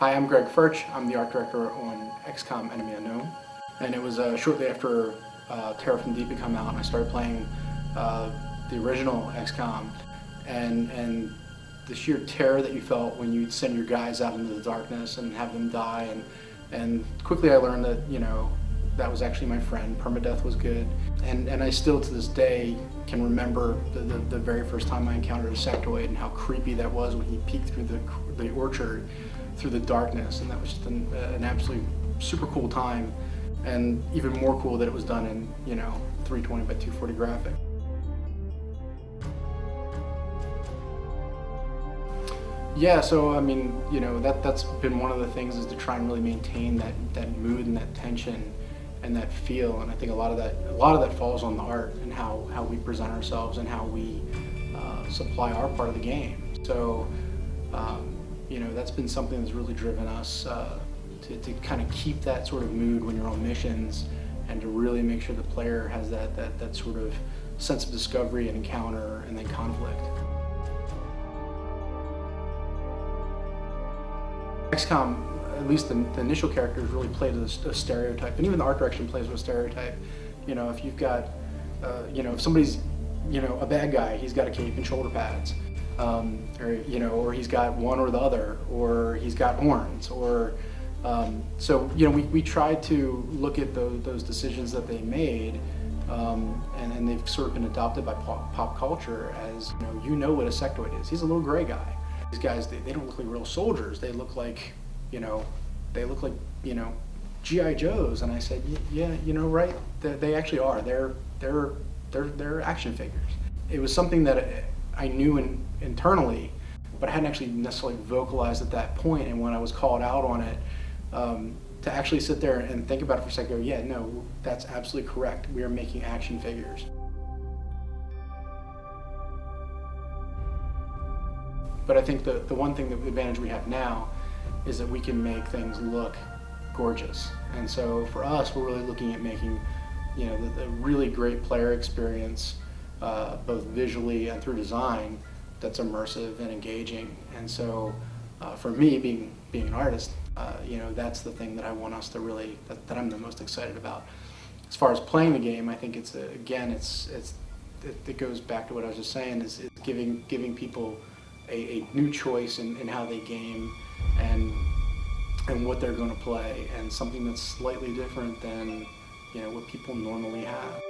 Hi, I'm Greg Furch. I'm the art director on XCOM Enemy Unknown. And it was shortly after Terror from Deep had come out, and I started playing the original XCOM. And the sheer terror that you felt when you'd send your guys out into the darkness and have them die. And quickly I learned that, that was actually my friend. Permadeath was good. And I still, to this day, can remember the very first time I encountered a sectoid and how creepy that was when he peeked through the orchard through the darkness. And that was just an absolutely super cool time. And even more cool that it was done in, 320 by 240 graphic. Yeah, so I mean, that's been one of the things, is to try and really maintain that mood and that tension and that feel. And I think a lot of that falls on the art and how we present ourselves and how we supply our part of the game. So that's been something that's really driven us to kind of keep that sort of mood when you're on missions, and to really make sure the player has that sort of sense of discovery and encounter and then conflict. XCOM, at least the initial characters, really played a stereotype, and even the art direction plays with a stereotype. If you've got, if somebody's, a bad guy, he's got a cape and shoulder pads, or he's got one or the other, or he's got horns, or we tried to look at those decisions that they made, and they've sort of been adopted by pop culture as, what a sectoid is. He's a little gray guy. These guys, they don't look like real soldiers. They look like, G.I. Joes. And I said, yeah, right? They actually are. They're action figures. It was something that I knew internally, but I hadn't actually necessarily vocalized at that point. And when I was called out on it, to actually sit there and think about it for a second, go, yeah, no, that's absolutely correct. We are making action figures. But I think the one thing, the advantage we have now, is that we can make things look gorgeous. And so for us, we're really looking at making, the really great player experience, both visually and through design, that's immersive and engaging. And so for me, being an artist, that's the thing that I want us to really, that I'm the most excited about. As far as playing the game, I think it goes back to what I was just saying, is giving people a new choice in how they game and what they're going to play, and something that's slightly different than what people normally have.